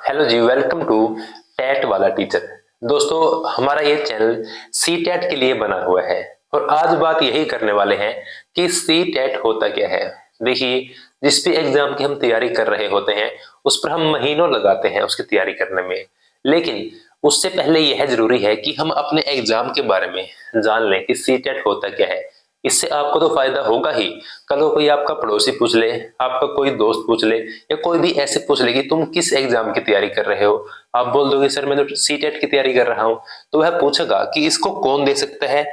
Hello ji, welcome to TET वाला teacher. दोस्तों, हमारा ये चैनल सी टेट के लिए बना हुआ है और आज बात यही करने वाले हैं कि सी टेट होता क्या है। देखिए, जिस भी एग्जाम की हम तैयारी कर रहे होते हैं उस पर हम महीनों लगाते हैं उसकी तैयारी करने में, लेकिन उससे पहले यह जरूरी है कि हम अपने एग्जाम के बारे में जान लें कि सी टेट होता क्या है। इससे आपको तो फायदा होगा ही। कल को कोई आपका पड़ोसी पूछ ले, आपका कोई दोस्त पूछ ले या कोई भी ऐसे पूछ ले कि तुम किस एग्जाम की तैयारी कर रहे हो, आप बोल दोगे सर मैं तो सीटेट की तैयारी कर रहा हूं, तो वह पूछेगा कि इसको कौन दे सकता है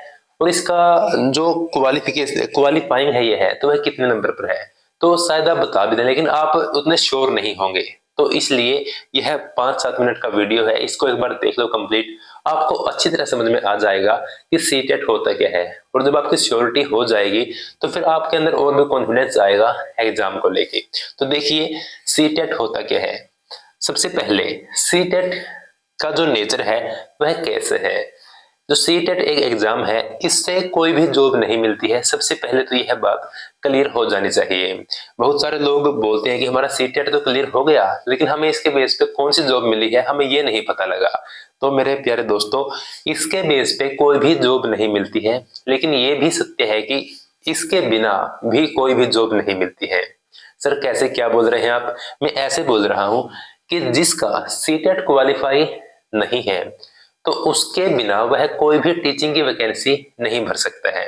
और इसका जो क्वालिफिकेशन क्वालिफाइंग है ये है तो वह कितने नंबर पर है। तो शायद आप बता भी दें लेकिन आप उतने श्योर नहीं होंगे। तो इसलिए यह 5-7 मिनट का वीडियो है, इसको एक बार देख लो कंप्लीट, आपको अच्छी तरह समझ में आ जाएगा कि सीटेट होता क्या है। और जब आपकी श्योरिटी हो जाएगी तो फिर आपके अंदर और भी कॉन्फिडेंस आएगा एग्जाम को लेके। तो देखिए, सीटेट होता क्या है। सबसे पहले सीटेट का जो नेचर है वह कैसे है। जो सीटेट एक एग्जाम है, इससे कोई भी जॉब नहीं मिलती है। सबसे पहले तो यह बात क्लियर हो जानी चाहिए। बहुत सारे लोग बोलते हैं कि हमारा सीटेट तो क्लियर हो गया लेकिन हमें इसके बेस पे कौन सी जॉब मिली है हमें ये नहीं पता लगा। तो मेरे प्यारे दोस्तों, इसके बेस पे कोई भी जॉब नहीं मिलती है, लेकिन ये भी सत्य है कि इसके बिना भी कोई भी जॉब नहीं मिलती है। सर कैसे, क्या बोल रहे हैं आप? मैं ऐसे बोल रहा हूं कि जिसका सीटेट क्वालिफाई नहीं है तो उसके बिना वह कोई भी टीचिंग की वैकेंसी नहीं भर सकता है।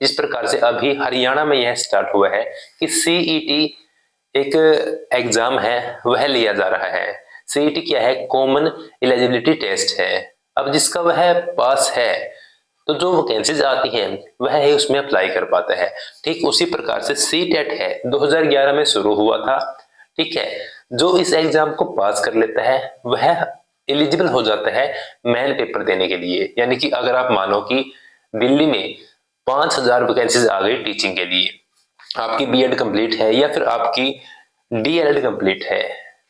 जिस प्रकार से अभी हरियाणा में यह स्टार्ट हुआ है कि सीईटी एक एग्जाम है वह लिया जा रहा है। सीईटी क्या है? कॉमन एलिजिबिलिटी टेस्ट है। अब जिसका वह पास है तो जो वैकेंसीज आती हैं वह ही उसमें अप्लाई कर पाता है। ठीक उसी प्रकार से सी टेट है, 2011 में शुरू हुआ था। ठीक है, जो इस एग्जाम को पास कर लेता है वह एलिजिबल हो जाता है मेन पेपर देने के लिए। यानी कि अगर आप मानो कि दिल्ली में 5000 वैकेंसीज आ गई टीचिंग के लिए, आपकी बीएड कंप्लीट है या फिर आपकी डीएलएड कंप्लीट है,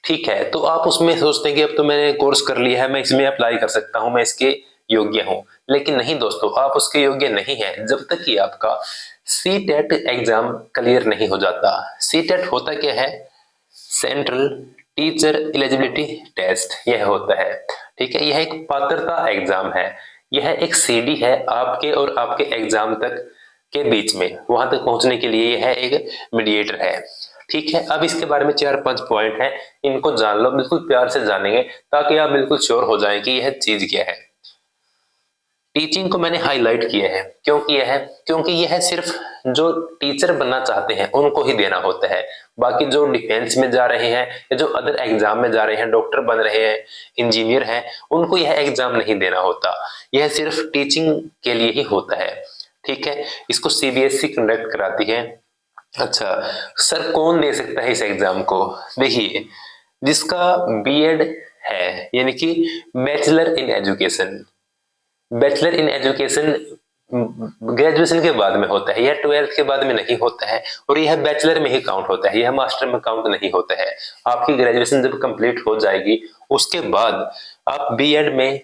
ठीक है, तो आप उसमें सोचते हैं कि अब तो मैंने कोर्स कर लिया है, मैं इसमें अप्लाई कर सकता हूं, मैं इसके योग्य हूं। लेकिन नहीं दोस्तों, आप उसके योग्य नहीं हैं जब तक कि आपका सी टेट एग्जाम क्लियर नहीं हो जाता। सी टेट होता क्या है? सेंट्रल टीचर एलिजिबिलिटी टेस्ट यह होता है। ठीक है, यह एक पात्रता एग्जाम है। यह एक सीडी है आपके और आपके एग्जाम तक के बीच में, वहां तक पहुंचने के लिए यह एक मीडिएटर है। ठीक है, अब इसके बारे में 4-5 पॉइंट हैं, इनको जान लो, बिल्कुल प्यार से जानेंगे ताकि आप बिल्कुल श्योर हो जाएं कि यह चीज क्या है। टीचिंग को मैंने हाईलाइट किया है, क्योंकि यह सिर्फ जो टीचर बनना चाहते हैं उनको ही देना होता है। बाकी जो डिफेंस में जा रहे हैं या जो अदर एग्जाम में जा रहे हैं, डॉक्टर बन रहे हैं, इंजीनियर हैं, उनको यह एग्जाम नहीं देना होता। यह सिर्फ टीचिंग के लिए ही होता है। ठीक है, इसको सीबीएसई कंडक्ट कराती है। अच्छा सर, कौन दे सकता है इस एग्जाम को? देखिए, जिसका बीएड है यानी कि bachelor in education, bachelor in education graduation के बाद में होता है, यह 12th के बाद में नहीं होता है और यह बैचलर में ही काउंट होता है, यह मास्टर में काउंट नहीं होता है। आपकी ग्रेजुएशन जब कंप्लीट हो जाएगी उसके बाद आप बीएड में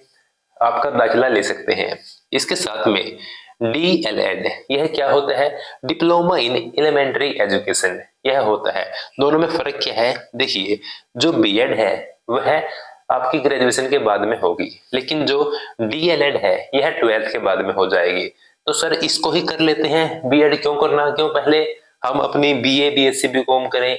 आपका दाखिला ले सकते हैं। इसके साथ में डीएलएड, यह क्या होता है? डिप्लोमा इन एलिमेंट्री एजुकेशन, यह होता है। दोनों में फर्क क्या है? देखिए, जो बीएड है वह आपकी ग्रेजुएशन के बाद में होगी, लेकिन जो डीएलएड है यह 12th के बाद में हो जाएगी। तो सर इसको ही कर लेते हैं, बीएड क्यों करना, क्यों पहले हम अपनी बीए बीएससी बीकॉम करें,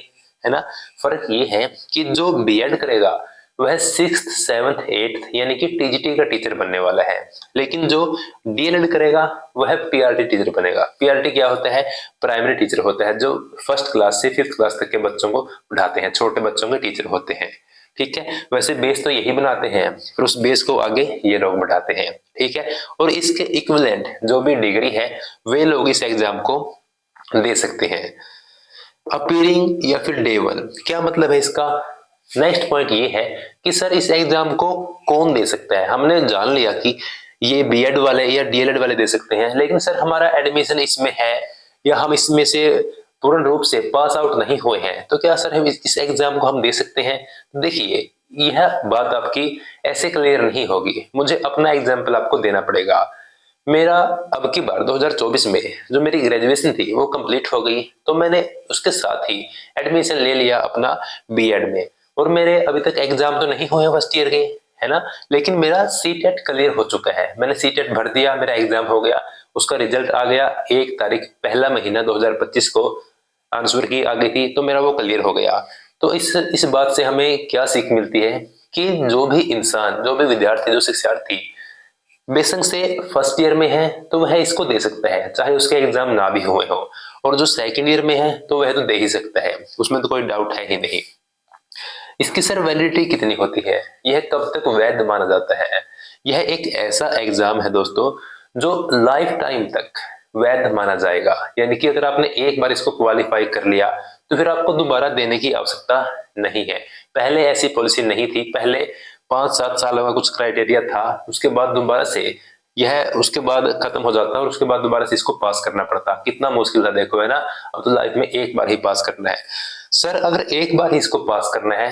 है ना। फर्क ये है कि जो बीएड करेगा वह 6th 7th 8th यानी कि टीजीटी का टीचर बनने वाला है, लेकिन जो डीएलएड करेगा वह पीआरटी टीचर बनेगा। पीआरटी क्या होता है? प्राइमरी टीचर होता है, जो 1st क्लास से 5th क्लास तक के बच्चों को पढ़ाते हैं, छोटे बच्चों के टीचर होते हैं। ठीक है, वैसे बेस तो यही बनाते हैं, फिर उस बेस को आगे ये लोग बढ़ाते हैं। ठीक है, और इसके इक्विवेलेंट जो भी डिग्री है वे लोग इस एग्जाम को दे सकते हैं। अपीयरिंग या फिर डे 1, क्या मतलब है इसका? नेक्स्ट पॉइंट ये है कि सर इस एग्जाम को कौन दे सकता है। हमने जान लिया कि ये बीएड वाले या डीएलएड वाले दे सकते हैं, लेकिन सर हमारा एडमिशन इसमें है या हम इसमें से पूर्ण रूप से पास आउट नहीं हुए हैं, तो क्या सर हम इस एग्जाम को हम दे सकते हैं? देखिए, यह बात आपकी ऐसे क्लियर नहीं होगी। मुझे अपना एग्जाम्पल आपको देना पड़ेगा। मेरा अब की बार 2024 में जो मेरी ग्रेजुएशन थी वो कंप्लीट हो गई, तो मैंने उसके साथ ही एडमिशन ले लिया अपना बीएड में। और मेरे अभी तक एग्जाम तो नहीं हुए फर्स्ट ईयर के, है ना, लेकिन मेरा सीटेट क्लियर हो चुका है। मैंने सीटेट भर दिया, मेरा एग्जाम हो गया, उसका रिजल्ट आ गया 1 तारीख पहला महीना 2025 को, आंसर की आ गई थी, तो मेरा वो क्लियर हो गया। तो इस बात से हमें क्या सीख मिलती है कि जो भी इंसान, जो भी विद्यार्थी, जो शिक्षार्थी बेशक से फर्स्ट ईयर में है तो वह इसको दे सकता है, चाहे उसके एग्जाम ना भी हुए हो, और जो सेकंड ईयर में है तो वह तो दे ही सकता है, उसमें तो कोई डाउट है ही नहीं। इसकी सर वैलिडिटी कितनी होती है, यह कब तक वैध माना जाता है? यह एक ऐसा एग्जाम है दोस्तों जो लाइफ टाइम तक वैध माना जाएगा, यानी कि अगर आपने एक बार इसको क्वालिफाई कर लिया तो फिर आपको दोबारा देने की आवश्यकता नहीं है। पहले ऐसी पॉलिसी नहीं थी, पहले 5-7 सालों का कुछ क्राइटेरिया था, उसके बाद दोबारा से यह उसके बाद खत्म हो जाता और उसके बाद दोबारा से इसको पास करना पड़ता। कितना मुश्किल था देखो, है ना। अब तो लाइफ में एक बार ही पास करना है। सर अगर एक बार ही इसको पास करना है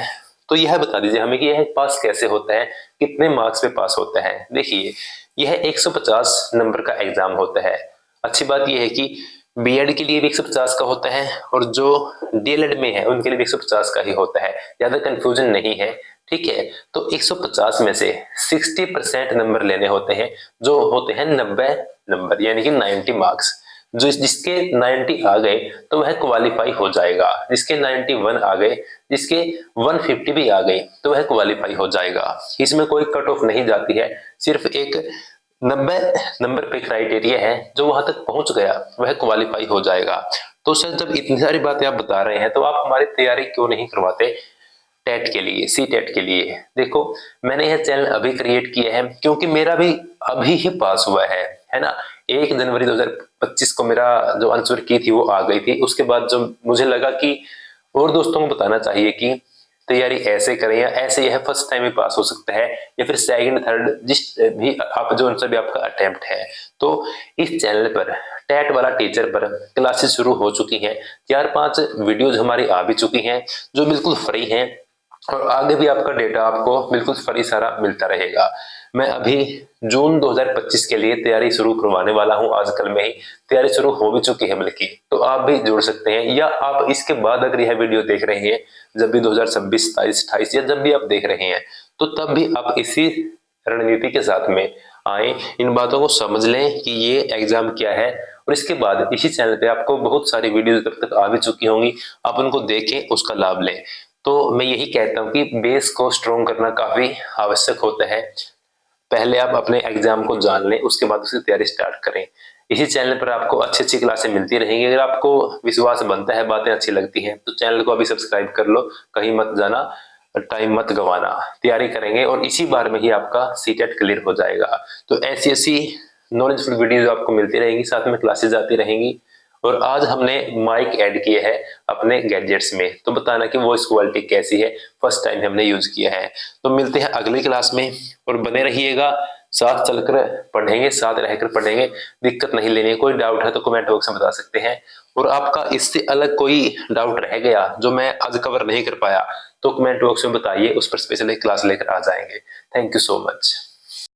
तो यह बता दीजिए हमें कि यह पास कैसे होता है, कितने मार्क्स पे पास होता है? देखिए यह 150 नंबर का एग्जाम होता है। अच्छी बात यह है कि बीएड के लिए भी 150 का होता है और जो डीएलएड में है उनके लिए भी 150 का ही होता है, ज्यादा कंफ्यूजन नहीं है, ठीक है। तो 150 में से 60% नंबर लेने होते हैं, जो होते हैं 90 नंबर, यानी कि 90 मार्क्स। जो जिसके 90 आ गए तो वह क्वालिफाई हो जाएगा, जिसके 91 आ गए, जिसके 150 भी आ गए तो वह क्वालिफाई हो जाएगा। इसमें कोई कट ऑफ नहीं जाती है, सिर्फ एक 90 नंबर पे क्राइटेरिया है, जो वहां तक पहुंच गया वह क्वालिफाई हो जाएगा। तो सर जब इतनी सारी बातें आप बता रहे हैं तो आप हमारी तैयारी क्यों नहीं करवाते टेट के लिए, सी टेट के लिए? देखो मैंने यह चैनल अभी क्रिएट किया है क्योंकि मेरा भी अभी ही पास हुआ है ना। 1 जनवरी 2025 को मेरा जो आंसर की थी वो आ गई थी। उसके बाद जो मुझे लगा कि और दोस्तों को बताना चाहिए कि तैयारी ऐसे करें, या ऐसे यह फर्स्ट टाइम ही पास हो सकता है, या फिर सेकंड थर्ड जिस भी आप जो उनसे भी आपका अटेम्प्ट है। तो इस चैनल पर टेट वाला टीचर पर क्लासेस शुरू हो चुकी हैं, 4-5 वीडियोज हमारी आ भी चुकी हैं जो बिल्कुल फ्री हैं, और आगे भी आपका डेटा आपको बिल्कुल फ्री सारा मिलता रहेगा। मैं अभी जून 2025 के लिए तैयारी शुरू करवाने वाला हूं, आजकल में ही तैयारी शुरू हो भी चुकी है बल्कि, तो आप भी जुड़ सकते हैं। या आप इसके बाद अगर यह वीडियो देख रहे हैं जब भी 2026, 27, 28 या जब भी आप देख रहे हैं, तो तब भी आप इसी रणनीति के साथ में आए, इन बातों को समझ लें कि ये एग्जाम क्या है, और इसके बाद इसी चैनल पे आपको बहुत सारी वीडियोस तब तक आ भी चुकी होंगी, आप उनको देखें, उसका लाभ लें। तो मैं यही कहता हूँ कि बेस को स्ट्रॉन्ग करना काफी आवश्यक होता है। पहले आप अपने एग्जाम को जान लें, उसके बाद उसकी तैयारी स्टार्ट करें। इसी चैनल पर आपको अच्छी अच्छी क्लासें मिलती रहेंगी। अगर आपको विश्वास बनता है, बातें अच्छी लगती हैं, तो चैनल को अभी सब्सक्राइब कर लो, कहीं मत जाना, टाइम मत गवाना। तैयारी करेंगे और इसी बार में ही आपका सीटेट क्लियर हो जाएगा। तो ऐसी ऐसी नॉलेजफुल वीडियोज आपको मिलती रहेंगी, साथ में क्लासेज आती रहेंगी। और आज हमने माइक ऐड किए हैं अपने गैजेट्स में, तो बताना कि वॉइस क्वालिटी कैसी है, फर्स्ट टाइम हमने यूज किया है। तो मिलते हैं अगली क्लास में, और बने रहिएगा, साथ चलकर पढ़ेंगे, साथ रहकर पढ़ेंगे, दिक्कत नहीं लेनी है। कोई डाउट है तो कमेंट बॉक्स में बता सकते हैं, और आपका इससे अलग कोई डाउट रह गया जो मैं आज कवर नहीं कर पाया तो कमेंट बॉक्स में बताइए, उस पर स्पेशल क्लास लेकर आ जाएंगे। Thank you so much.